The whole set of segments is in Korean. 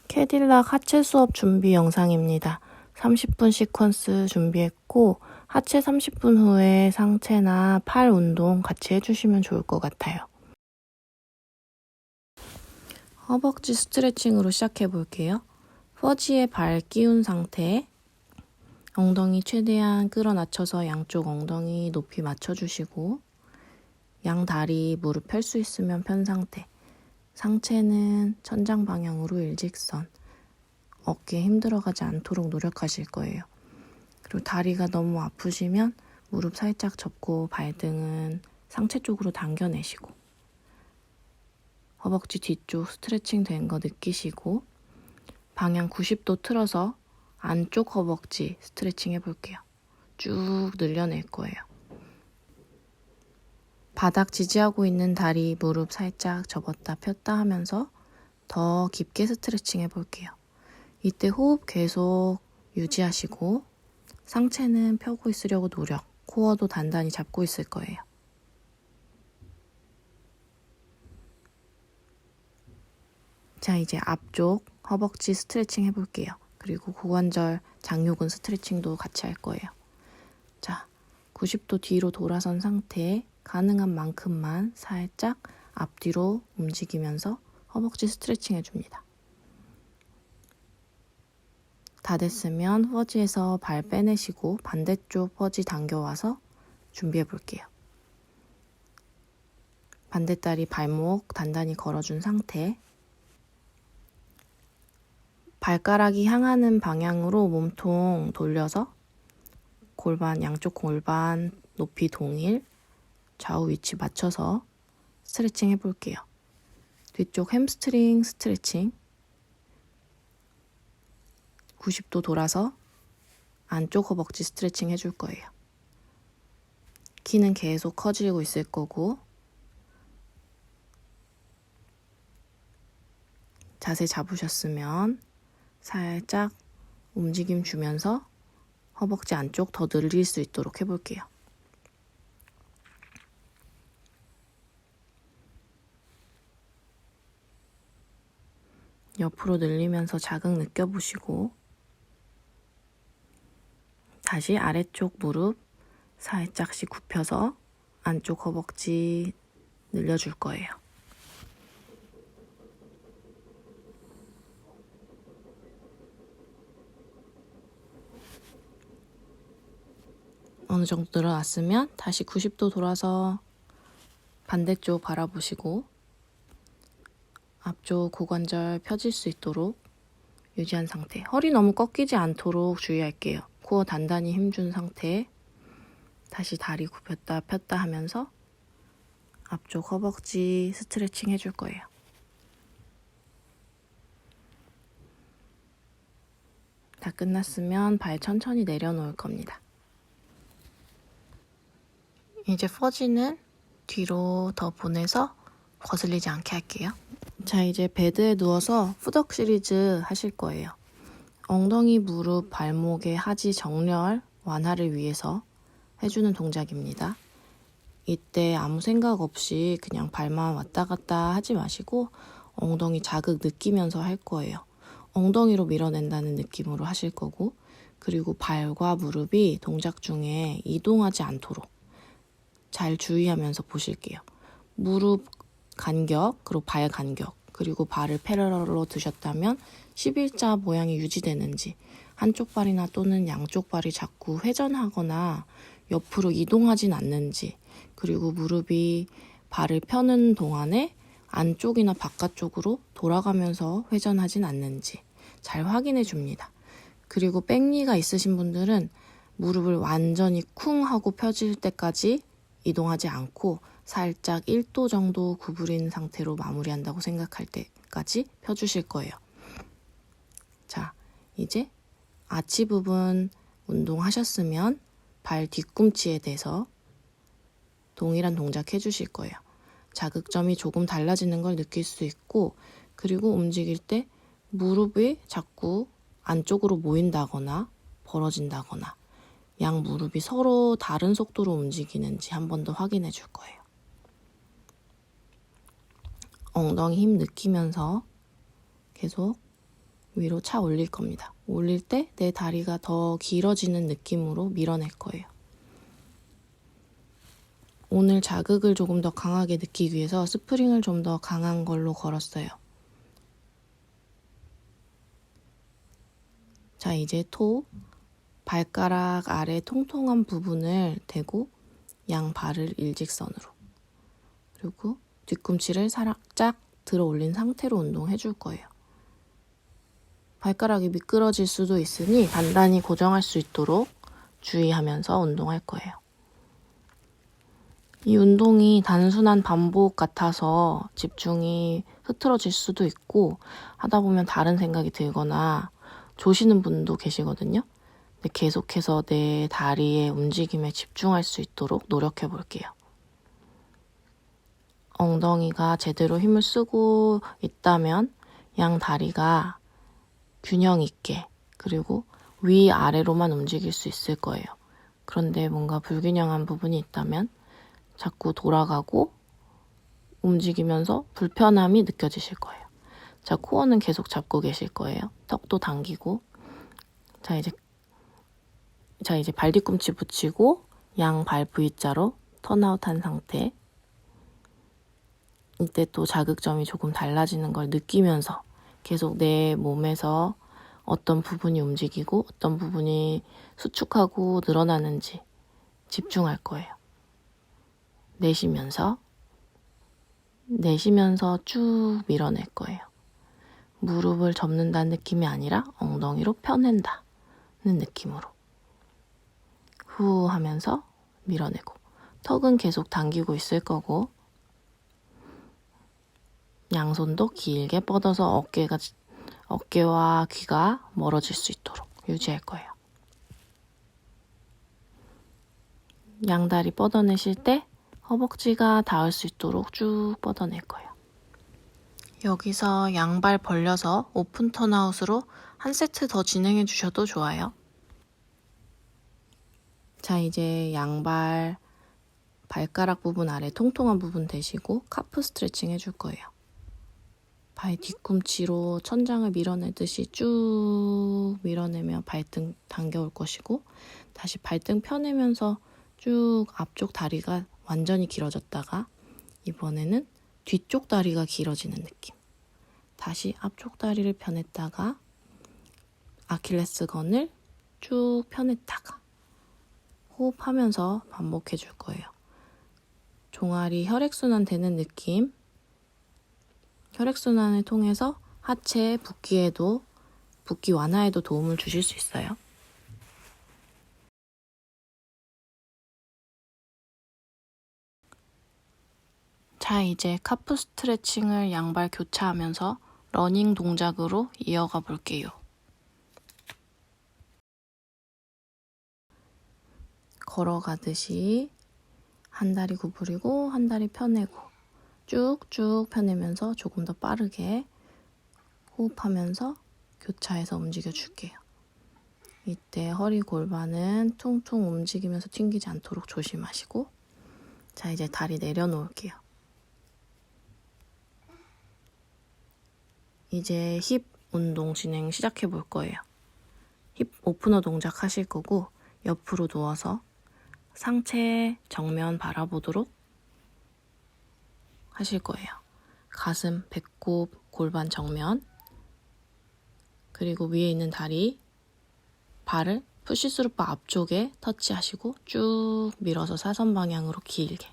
캐딜락 하체 수업 준비 영상입니다. 30분 시퀀스 준비했고 하체 30분 후에 상체나 팔 운동 같이 해주시면 좋을 것 같아요. 허벅지 스트레칭으로 시작해 볼게요. 퍼지에 발 끼운 상태, 엉덩이 최대한 끌어낮춰서 양쪽 엉덩이 높이 맞춰주시고 양 다리 무릎 펼 수 있으면 편 상태, 상체는 천장 방향으로 일직선, 어깨에 힘들어가지 않도록 노력하실 거예요. 그리고 다리가 너무 아프시면 무릎 살짝 접고 발등은 상체 쪽으로 당겨내시고 허벅지 뒤쪽 스트레칭 된 거 느끼시고 방향 90도 틀어서 안쪽 허벅지 스트레칭 해볼게요. 쭉 늘려낼 거예요. 바닥 지지하고 있는 다리 무릎 살짝 접었다 폈다 하면서 더 깊게 스트레칭 해볼게요. 이때 호흡 계속 유지하시고 상체는 펴고 있으려고 노력, 코어도 단단히 잡고 있을 거예요. 자, 이제 앞쪽 허벅지 스트레칭 해볼게요. 그리고 고관절 장요근 스트레칭도 같이 할 거예요. 자, 90도 뒤로 돌아선 상태에 가능한 만큼만 살짝 앞뒤로 움직이면서 허벅지 스트레칭 해줍니다. 다 됐으면 퍼지에서 발 빼내시고 반대쪽 퍼지 당겨와서 준비해 볼게요. 반대다리 발목 단단히 걸어준 상태, 발가락이 향하는 방향으로 몸통 돌려서 골반, 양쪽 골반 높이 동일, 좌우 위치 맞춰서 스트레칭 해볼게요. 뒤쪽 햄스트링 스트레칭, 90도 돌아서 안쪽 허벅지 스트레칭 해줄 거예요. 키는 계속 커지고 있을 거고 자세 잡으셨으면 살짝 움직임 주면서 허벅지 안쪽 더 늘릴 수 있도록 해볼게요. 옆으로 늘리면서 자극 느껴보시고 다시 아래쪽 무릎 살짝씩 굽혀서 안쪽 허벅지 늘려줄 거예요. 어느 정도 늘어났으면 다시 90도 돌아서 반대쪽 바라보시고 앞쪽 고관절 펴질 수 있도록 유지한 상태. 허리 너무 꺾이지 않도록 주의할게요. 코어 단단히 힘준 상태에 다시 다리 굽혔다 폈다 하면서 앞쪽 허벅지 스트레칭 해줄 거예요. 다 끝났으면 발 천천히 내려놓을 겁니다. 이제 퍼지는 뒤로 더 보내서 거슬리지 않게 할게요. 자, 이제 베드에 누워서 푸덕 시리즈 하실 거예요. 엉덩이, 무릎, 발목의 하지 정렬 완화를 위해서 해주는 동작입니다. 이때 아무 생각 없이 그냥 발만 왔다 갔다 하지 마시고 엉덩이 자극 느끼면서 할 거예요. 엉덩이로 밀어낸다는 느낌으로 하실 거고 그리고 발과 무릎이 동작 중에 이동하지 않도록 잘 주의하면서 보실게요. 무릎 간격, 그리고 발 간격, 그리고 발을 패러럴로 두셨다면 11자 모양이 유지되는지 한쪽 발이나 또는 양쪽 발이 자꾸 회전하거나 옆으로 이동하진 않는지 그리고 무릎이 발을 펴는 동안에 안쪽이나 바깥쪽으로 돌아가면서 회전하진 않는지 잘 확인해 줍니다. 그리고 백니가 있으신 분들은 무릎을 완전히 쿵 하고 펴질 때까지 이동하지 않고 살짝 1도 정도 구부린 상태로 마무리한다고 생각할 때까지 펴주실 거예요. 자, 이제 아치 부분 운동하셨으면 발 뒤꿈치에 대서 동일한 동작 해주실 거예요. 자극점이 조금 달라지는 걸 느낄 수 있고 그리고 움직일 때 무릎이 자꾸 안쪽으로 모인다거나 벌어진다거나 양 무릎이 서로 다른 속도로 움직이는지 한 번 더 확인해 줄 거예요. 엉덩이 힘 느끼면서 계속 위로 차 올릴 겁니다. 올릴 때 내 다리가 더 길어지는 느낌으로 밀어낼 거예요. 오늘 자극을 조금 더 강하게 느끼기 위해서 스프링을 좀 더 강한 걸로 걸었어요. 자, 이제 발가락 아래 통통한 부분을 대고 양 발을 일직선으로, 그리고 뒤꿈치를 살짝 들어 올린 상태로 운동해 줄 거예요. 발가락이 미끄러질 수도 있으니 단단히 고정할 수 있도록 주의하면서 운동할 거예요. 이 운동이 단순한 반복 같아서 집중이 흐트러질 수도 있고 하다 보면 다른 생각이 들거나 조시는 분도 계시거든요. 근데 계속해서 내 다리의 움직임에 집중할 수 있도록 노력해 볼게요. 엉덩이가 제대로 힘을 쓰고 있다면 양 다리가 균형 있게 그리고 위아래로만 움직일 수 있을 거예요. 그런데 뭔가 불균형한 부분이 있다면 자꾸 돌아가고 움직이면서 불편함이 느껴지실 거예요. 자, 코어는 계속 잡고 계실 거예요. 턱도 당기고. 자, 이제 발 뒤꿈치 붙이고 양 발 V자로 턴아웃한 상태. 이때 또 자극점이 조금 달라지는 걸 느끼면서 계속 내 몸에서 어떤 부분이 움직이고 어떤 부분이 수축하고 늘어나는지 집중할 거예요. 내쉬면서 쭉 밀어낼 거예요. 무릎을 접는다는 느낌이 아니라 엉덩이로 펴낸다는 느낌으로. 후 하면서 밀어내고, 턱은 계속 당기고 있을 거고, 양손도 길게 뻗어서 어깨와 귀가 멀어질 수 있도록 유지할 거예요. 양다리 뻗어내실 때 허벅지가 닿을 수 있도록 쭉 뻗어낼 거예요. 여기서 양발 벌려서 오픈 턴아웃으로 한 세트 더 진행해 주셔도 좋아요. 자, 이제 양발 발가락 부분 아래 통통한 부분 대시고 카프 스트레칭 해줄 거예요. 발 뒤꿈치로 천장을 밀어내듯이 쭉 밀어내며 발등 당겨올 것이고, 다시 발등 펴내면서 쭉 앞쪽 다리가 완전히 길어졌다가 이번에는 뒤쪽 다리가 길어지는 느낌. 다시 앞쪽 다리를 펴냈다가 아킬레스건을 쭉 펴냈다가 호흡하면서 반복해 줄 거예요. 종아리 혈액순환 되는 느낌. 혈액순환을 통해서 하체 붓기 완화에도 도움을 주실 수 있어요. 자, 이제 카프 스트레칭을 양발 교차하면서 러닝 동작으로 이어가 볼게요. 걸어가듯이 한 다리 구부리고 한 다리 펴내고 쭉쭉 펴내면서 조금 더 빠르게 호흡하면서 교차해서 움직여 줄게요. 이때 허리 골반은 퉁퉁 움직이면서 튕기지 않도록 조심하시고, 자, 이제 다리 내려놓을게요. 이제 힙 운동 진행 시작해 볼 거예요. 힙 오프너 동작 하실 거고, 옆으로 누워서 상체 정면 바라보도록 하실 거예요. 가슴, 배꼽, 골반 정면, 그리고 위에 있는 다리, 발을 푸시스루바 앞쪽에 터치하시고 쭉 밀어서 사선 방향으로 길게.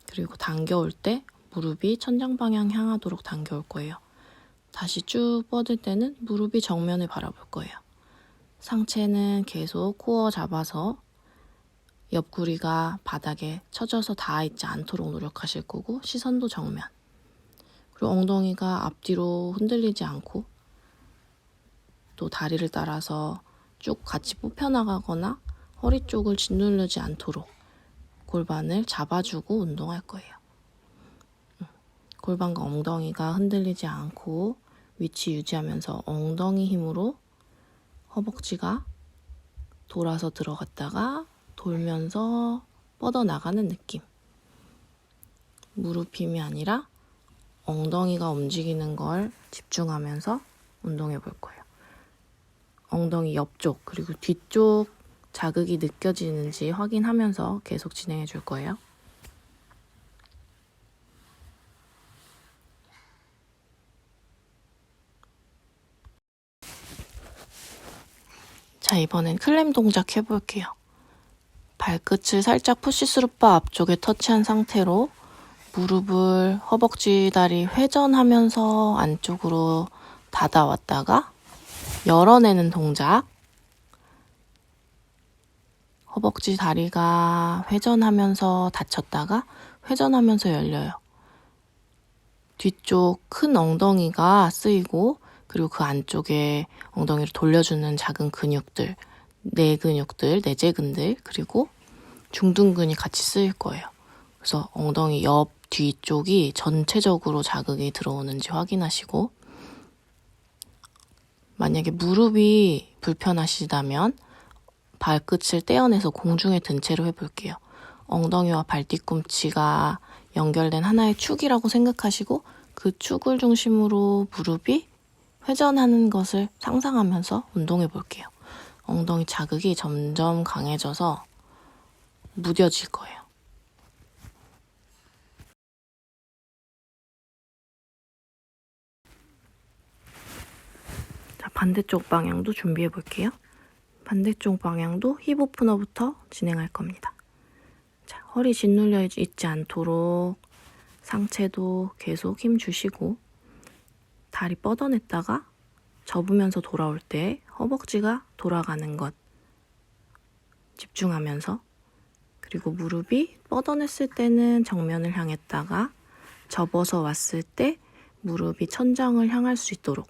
그리고 당겨올 때 무릎이 천장 방향 향하도록 당겨올 거예요. 다시 쭉 뻗을 때는 무릎이 정면을 바라볼 거예요. 상체는 계속 코어 잡아서 옆구리가 바닥에 처져서 닿아있지 않도록 노력하실 거고, 시선도 정면. 그리고 엉덩이가 앞뒤로 흔들리지 않고 또 다리를 따라서 쭉 같이 뽑혀나가거나 허리 쪽을 짓누르지 않도록 골반을 잡아주고 운동할 거예요. 골반과 엉덩이가 흔들리지 않고 위치 유지하면서 엉덩이 힘으로 허벅지가 돌아서 들어갔다가 돌면서 뻗어나가는 느낌. 무릎 힘이 아니라 엉덩이가 움직이는 걸 집중하면서 운동해 볼 거예요. 엉덩이 옆쪽 그리고 뒤쪽 자극이 느껴지는지 확인하면서 계속 진행해 줄 거예요. 자, 이번엔 클램 동작 해볼게요. 발끝을 살짝 푸시스루바 앞쪽에 터치한 상태로 무릎을 허벅지 다리 회전하면서 안쪽으로 닫아왔다가 열어내는 동작. 허벅지 다리가 회전하면서 닫혔다가 회전하면서 열려요. 뒤쪽 큰 엉덩이가 쓰이고 그리고 그 안쪽에 엉덩이를 돌려주는 작은 근육들, 내 근육들, 내재근들 그리고 중둔근이 같이 쓰일 거예요. 그래서 엉덩이 옆 뒤쪽이 전체적으로 자극이 들어오는지 확인하시고 만약에 무릎이 불편하시다면 발끝을 떼어내서 공중에 든 채로 해볼게요. 엉덩이와 발 뒤꿈치가 연결된 하나의 축이라고 생각하시고 그 축을 중심으로 무릎이 회전하는 것을 상상하면서 운동해 볼게요. 엉덩이 자극이 점점 강해져서 무뎌질 거예요. 자, 반대쪽 방향도 준비해 볼게요. 반대쪽 방향도 힙 오프너부터 진행할 겁니다. 자, 허리 짓눌려 있지 않도록 상체도 계속 힘 주시고 다리 뻗어냈다가 접으면서 돌아올 때 허벅지가 돌아가는 것 집중하면서 그리고 무릎이 뻗어냈을 때는 정면을 향했다가 접어서 왔을 때 무릎이 천장을 향할 수 있도록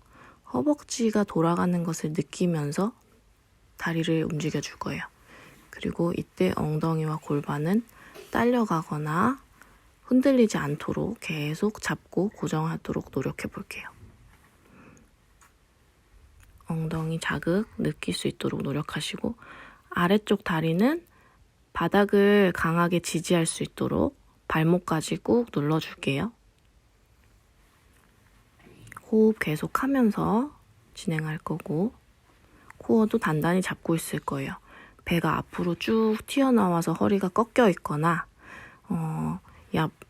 허벅지가 돌아가는 것을 느끼면서 다리를 움직여 줄 거예요. 그리고 이때 엉덩이와 골반은 딸려가거나 흔들리지 않도록 계속 잡고 고정하도록 노력해 볼게요. 엉덩이 자극 느낄 수 있도록 노력하시고 아래쪽 다리는 바닥을 강하게 지지할 수 있도록 발목까지 꾹 눌러줄게요. 호흡 계속하면서 진행할 거고 코어도 단단히 잡고 있을 거예요. 배가 앞으로 쭉 튀어나와서 허리가 꺾여 있거나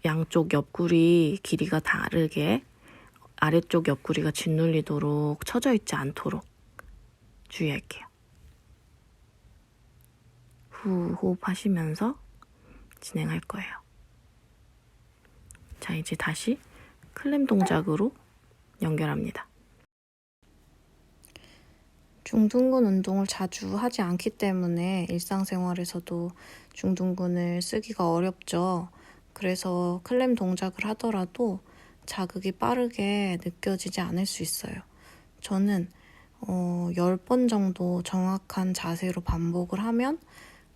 양쪽 옆구리 길이가 다르게 아래쪽 옆구리가 짓눌리도록 처져 있지 않도록 주의할게요. 후 호흡하시면서 진행할 거예요. 자, 이제 다시 클램 동작으로 연결합니다. 중둔근 운동을 자주 하지 않기 때문에 일상생활에서도 중둔근을 쓰기가 어렵죠. 그래서 클램 동작을 하더라도 자극이 빠르게 느껴지지 않을 수 있어요. 저는 10번 정도 정확한 자세로 반복을 하면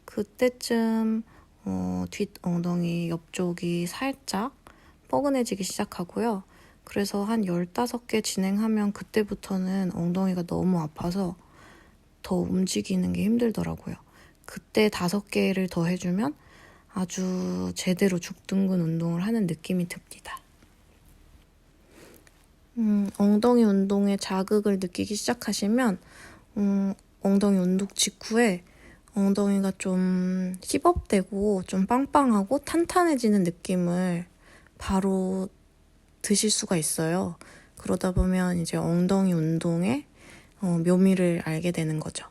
그때쯤 뒷 엉덩이 옆쪽이 살짝 뻐근해지기 시작하고요. 그래서 한 15개 진행하면 그때부터는 엉덩이가 너무 아파서 더 움직이는 게 힘들더라고요. 그때 5개를 더 해주면 아주 제대로 중둔근 운동을 하는 느낌이 듭니다. 엉덩이 운동에 자극을 느끼기 시작하시면 엉덩이 운동 직후에 엉덩이가 좀 힙업되고 좀 빵빵하고 탄탄해지는 느낌을 바로 드실 수가 있어요. 그러다 보면 이제 엉덩이 운동의 묘미를 알게 되는 거죠.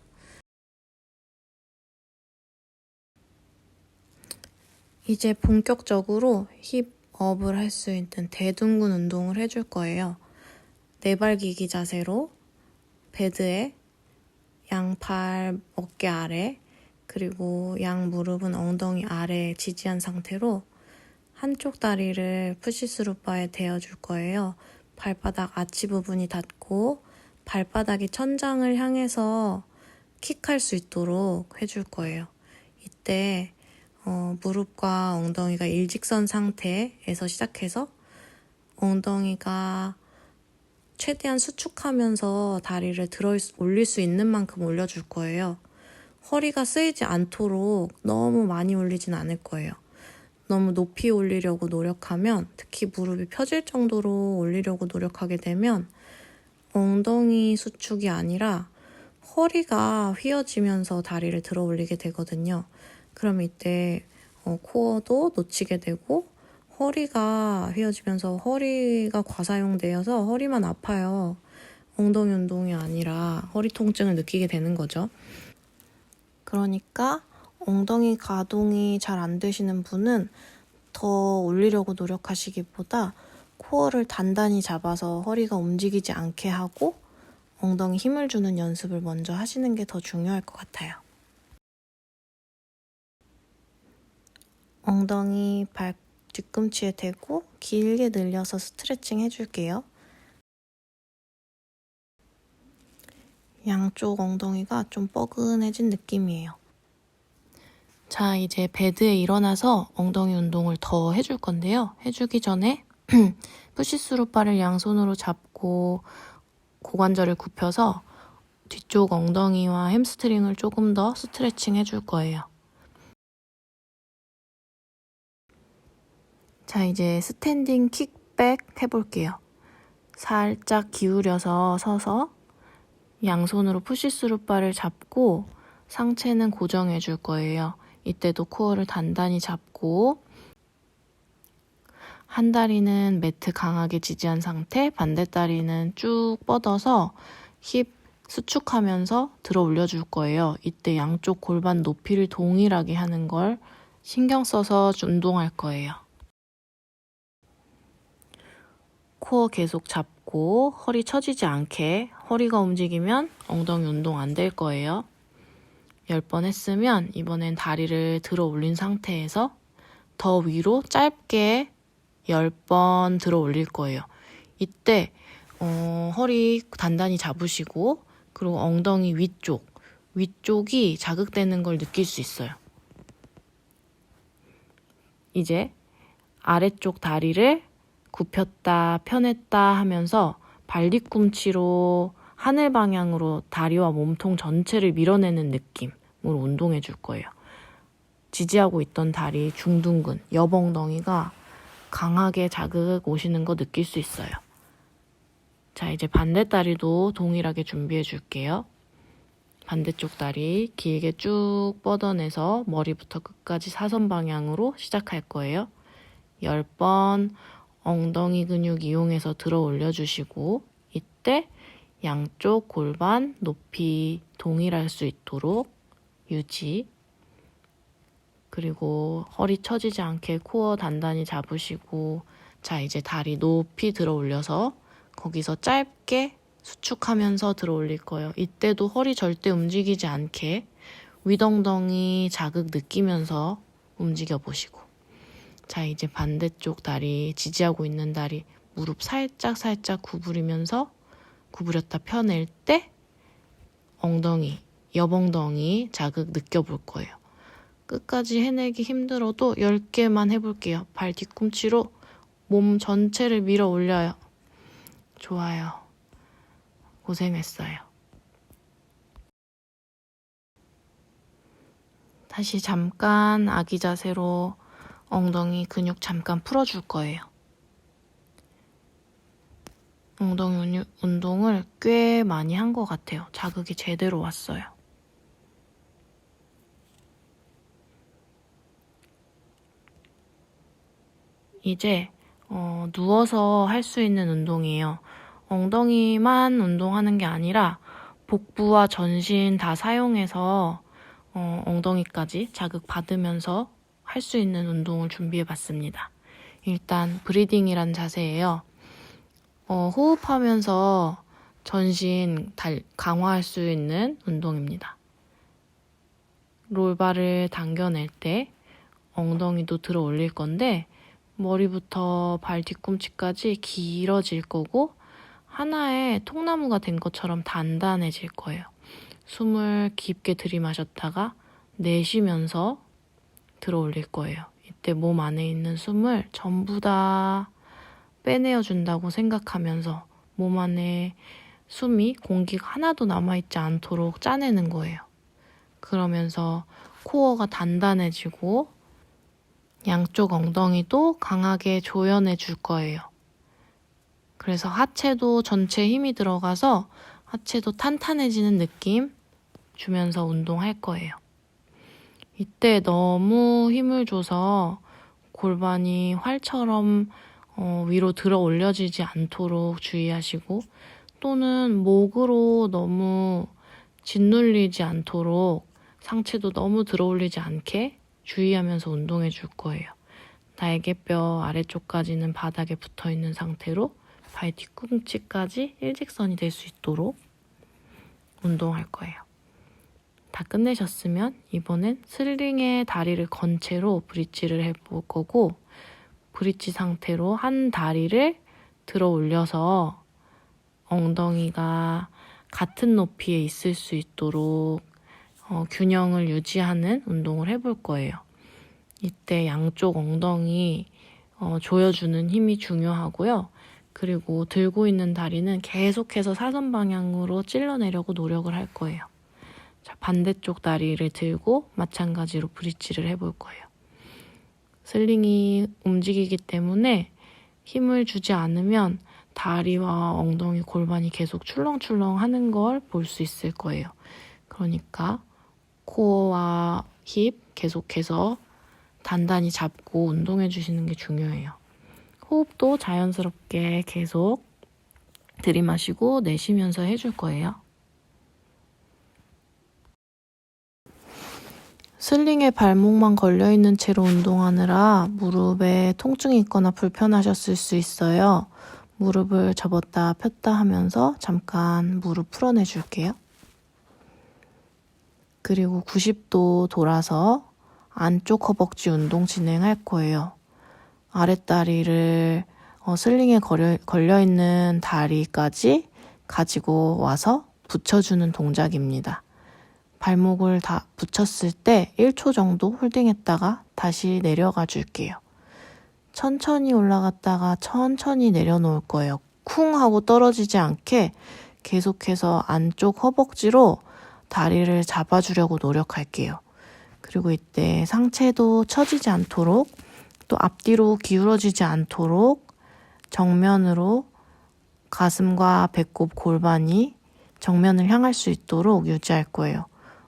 이제 본격적으로 힙업을 할 수 있는 대둔근 운동을 해줄 거예요. 네발기기 자세로 베드에 양팔 어깨 아래 그리고 양 무릎은 엉덩이 아래에 지지한 상태로 한쪽 다리를 푸시스루바에 대어줄 거예요. 발바닥 아치 부분이 닿고 발바닥이 천장을 향해서 킥할 수 있도록 해줄 거예요. 이때 무릎과 엉덩이가 일직선 상태에서 시작해서 엉덩이가 최대한 수축하면서 다리를 들어 올릴 수 있는 만큼 올려줄 거예요. 허리가 쓰이지 않도록 너무 많이 올리진 않을 거예요. 너무 높이 올리려고 노력하면 특히 무릎이 펴질 정도로 올리려고 노력하게 되면 엉덩이 수축이 아니라 허리가 휘어지면서 다리를 들어 올리게 되거든요. 그럼 이때 코어도 놓치게 되고 허리가 휘어지면서 허리가 과사용되어서 허리만 아파요. 엉덩이 운동이 아니라 허리 통증을 느끼게 되는 거죠. 그러니까 엉덩이 가동이 잘 안 되시는 분은 더 올리려고 노력하시기보다 코어를 단단히 잡아서 허리가 움직이지 않게 하고 엉덩이 힘을 주는 연습을 먼저 하시는 게 더 중요할 것 같아요. 엉덩이 발 뒤꿈치에 대고 길게 늘려서 스트레칭 해줄게요. 양쪽 엉덩이가 좀 뻐근해진 느낌이에요. 자, 이제 베드에 일어나서 엉덩이 운동을 더 해줄 건데요. 해주기 전에 푸시스루 바를 양손으로 잡고 고관절을 굽혀서 뒤쪽 엉덩이와 햄스트링을 조금 더 스트레칭 해줄 거예요. 자, 이제 스탠딩 킥백 해볼게요. 살짝 기울여서 서서 양손으로 푸시스루 바를 잡고 상체는 고정해 줄 거예요. 이때도 코어를 단단히 잡고 한 다리는 매트 강하게 지지한 상태, 반대 다리는 쭉 뻗어서 힙 수축하면서 들어 올려줄 거예요. 이때 양쪽 골반 높이를 동일하게 하는 걸 신경 써서 운동할 거예요. 코어 계속 잡고 허리 처지지 않게, 허리가 움직이면 엉덩이 운동 안 될 거예요. 10번 했으면 이번엔 다리를 들어 올린 상태에서 더 위로 짧게 10번 들어 올릴 거예요. 이때 허리 단단히 잡으시고 그리고 엉덩이 위쪽이 자극되는 걸 느낄 수 있어요. 이제 아래쪽 다리를 굽혔다 펴냈다 하면서 발 뒤꿈치로 하늘 방향으로 다리와 몸통 전체를 밀어내는 느낌으로 운동해 줄 거예요. 지지하고 있던 다리 중둔근, 옆엉덩이가 강하게 자극 오시는 거 느낄 수 있어요. 자, 이제 반대 다리도 동일하게 준비해 줄게요. 반대쪽 다리 길게 쭉 뻗어내서 머리부터 끝까지 사선 방향으로 시작할 거예요. 10번 엉덩이 근육 이용해서 들어 올려주시고 이때 양쪽 골반 높이 동일할 수 있도록 유지, 그리고 허리 처지지 않게 코어 단단히 잡으시고 자, 이제 다리 높이 들어 올려서 거기서 짧게 수축하면서 들어 올릴 거예요. 이때도 허리 절대 움직이지 않게 윗엉덩이 자극 느끼면서 움직여 보시고 자, 이제 반대쪽 다리, 지지하고 있는 다리 무릎 살짝 구부리면서 구부렸다 펴낼 때 엉덩이, 옆엉덩이 자극 느껴볼 거예요. 끝까지 해내기 힘들어도 10개만 해볼게요. 발 뒤꿈치로 몸 전체를 밀어 올려요. 좋아요. 고생했어요. 다시 잠깐 아기 자세로 엉덩이 근육 잠깐 풀어줄 거예요. 엉덩이 운동을 꽤 많이 한 것 같아요. 자극이 제대로 왔어요. 이제 누워서 할 수 있는 운동이에요. 엉덩이만 운동하는 게 아니라 복부와 전신 다 사용해서 엉덩이까지 자극받으면서 할 수 있는 운동을 준비해봤습니다. 일단 브리딩이란 자세예요. 호흡하면서 전신 강화할 수 있는 운동입니다. 롤바를 당겨낼 때 엉덩이도 들어 올릴 건데 머리부터 발 뒤꿈치까지 길어질 거고 하나의 통나무가 된 것처럼 단단해질 거예요. 숨을 깊게 들이마셨다가 내쉬면서 들어 올릴 거예요. 이때 몸 안에 있는 숨을 전부 다 빼내어 준다고 생각하면서 몸 안에 숨이 공기가 하나도 남아있지 않도록 짜내는 거예요. 그러면서 코어가 단단해지고 양쪽 엉덩이도 강하게 조여내 줄 거예요. 그래서 하체도 전체 힘이 들어가서 하체도 탄탄해지는 느낌 주면서 운동할 거예요. 이때 너무 힘을 줘서 골반이 활처럼 위로 들어 올려지지 않도록 주의하시고, 또는 목으로 너무 짓눌리지 않도록 상체도 너무 들어 올리지 않게 주의하면서 운동해 줄 거예요. 날개뼈 아래쪽까지는 바닥에 붙어 있는 상태로 발 뒤꿈치까지 일직선이 될 수 있도록 운동할 거예요. 다 끝내셨으면 이번엔 슬링에 다리를 건 채로 브릿지를 해볼 거고, 브릿지 상태로 한 다리를 들어 올려서 엉덩이가 같은 높이에 있을 수 있도록 균형을 유지하는 운동을 해볼 거예요. 이때 양쪽 엉덩이 조여주는 힘이 중요하고요. 그리고 들고 있는 다리는 계속해서 사선 방향으로 찔러내려고 노력을 할 거예요. 자, 반대쪽 다리를 들고 마찬가지로 브릿지를 해볼 거예요. 슬링이 움직이기 때문에 힘을 주지 않으면 다리와 엉덩이, 골반이 계속 출렁출렁 하는 걸 볼 수 있을 거예요. 그러니까 코어와 힙 계속해서 단단히 잡고 운동해 주시는 게 중요해요. 호흡도 자연스럽게 계속 들이마시고 내쉬면서 해줄 거예요. 슬링에 발목만 걸려있는 채로 운동하느라 무릎에 통증이 있거나 불편하셨을 수 있어요. 무릎을 접었다 폈다 하면서 잠깐 무릎 풀어내 줄게요. 그리고 90도 돌아서 안쪽 허벅지 운동 진행할 거예요. 아랫다리를 슬링에 걸려있는 다리까지 가지고 와서 붙여주는 동작입니다. 발목을 다 붙였을 때 1초 정도 홀딩했다가 다시 내려가 줄게요. 천천히 올라갔다가 천천히 내려놓을 거예요. 쿵 하고 떨어지지 않게 계속해서 안쪽 허벅지로 다리를 잡아주려고 노력할게요. 그리고 이때 상체도 처지지 않도록, 또 앞뒤로 기울어지지 않도록 정면으로 가슴과 배꼽, 골반이 정면을 향할 수 있도록 유지할 거예요.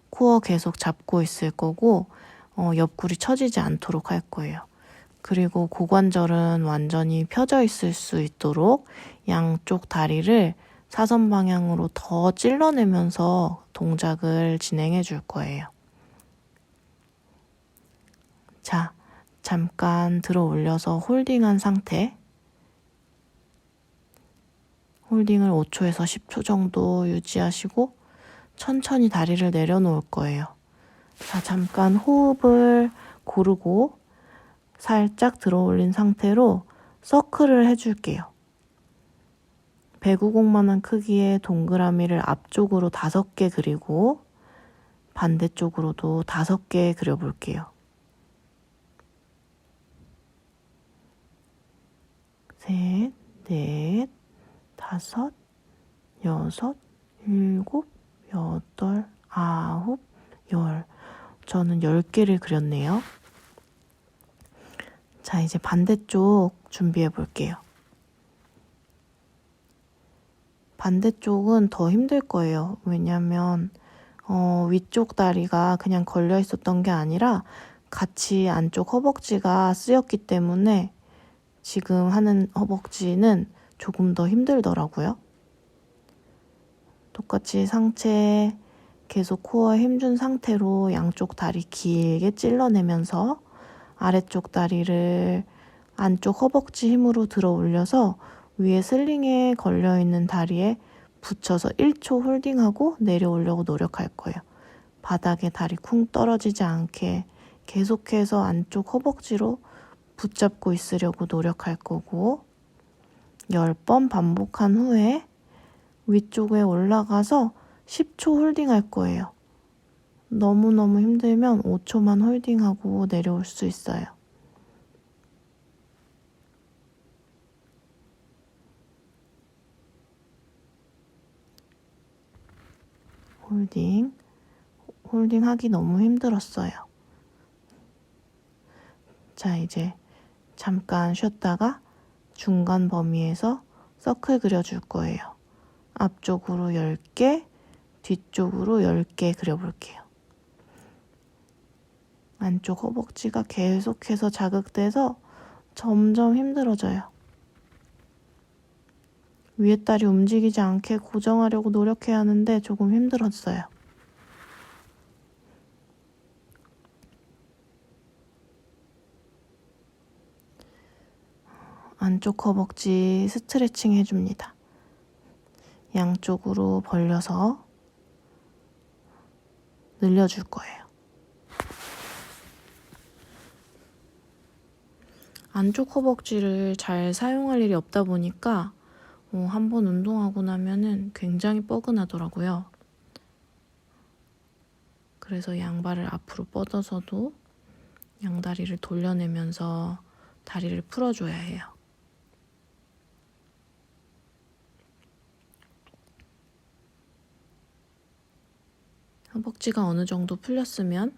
코어 계속 잡고 있을 거고 옆구리 처지지 않도록 할 거예요. 그리고 고관절은 완전히 펴져 있을 수 있도록 양쪽 다리를 사선 방향으로 더 찔러내면서 동작을 진행해 줄 거예요. 자, 잠깐 들어 올려서 홀딩한 상태. 홀딩을 5초에서 10초 정도 유지하시고 천천히 다리를 내려놓을 거예요. 자, 잠깐 호흡을 고르고 살짝 들어 올린 상태로 서클을 해줄게요. 배구공만한 크기의 동그라미를 앞쪽으로 5개 그리고 반대쪽으로도 5개 그려볼게요. 셋, 넷, 5, 6, 7, 8, 9, 10. 저는 10개를 그렸네요. 자, 이제 반대쪽 준비해 볼게요. 반대쪽은 더 힘들 거예요. 왜냐면 위쪽 다리가 그냥 걸려 있었던 게 아니라 같이 안쪽 허벅지가 쓰였기 때문에 지금 하는 허벅지는 조금 더 힘들더라고요. 똑같이 상체 계속 코어에 힘준 상태로 양쪽 다리 길게 찔러내면서 아래쪽 다리를 안쪽 허벅지 힘으로 들어 올려서 위에 슬링에 걸려있는 다리에 붙여서 1초 홀딩하고 내려오려고 노력할 거예요. 바닥에 다리 쿵 떨어지지 않게 계속해서 안쪽 허벅지로 붙잡고 있으려고 노력할 거고, 10번 반복한 후에 위쪽에 올라가서 10초 홀딩할 거예요. 너무너무 힘들면 5초만 홀딩하고 내려올 수 있어요. 홀딩하기 너무 힘들었어요. 자, 이제 잠깐 쉬었다가 중간 범위에서 서클 그려줄 거예요. 앞쪽으로 10개, 뒤쪽으로 10개 그려볼게요. 안쪽 허벅지가 계속해서 자극돼서 점점 힘들어져요. 위에 다리 움직이지 않게 고정하려고 노력해야 하는데 조금 힘들었어요. 안쪽 허벅지 스트레칭 해줍니다. 양쪽으로 벌려서 늘려줄 거예요. 안쪽 허벅지를 잘 사용할 일이 없다 보니까 한번 운동하고 나면은 굉장히 뻐근하더라고요. 그래서 양발을 앞으로 뻗어서도 양다리를 돌려내면서 다리를 풀어줘야 해요. 허벅지가 어느 정도 풀렸으면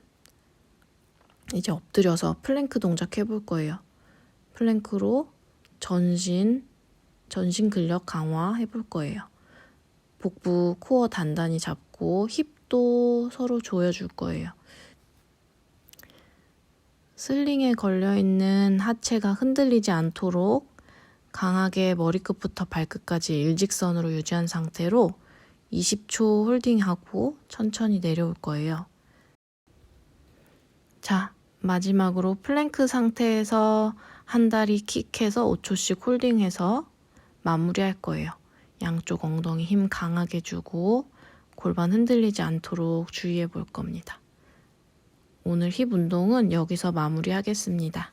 이제 엎드려서 플랭크 동작 해볼 거예요. 플랭크로 전신 근력 강화 해볼 거예요. 복부, 코어 단단히 잡고 힙도 서로 조여줄 거예요. 슬링에 걸려있는 하체가 흔들리지 않도록 강하게 머리끝부터 발끝까지 일직선으로 유지한 상태로 20초 홀딩하고 천천히 내려올 거예요. 자, 마지막으로 플랭크 상태에서 한 다리 킥해서 5초씩 홀딩해서 마무리할 거예요. 양쪽 엉덩이 힘 강하게 주고 골반 흔들리지 않도록 주의해 볼 겁니다. 오늘 힙 운동은 여기서 마무리하겠습니다.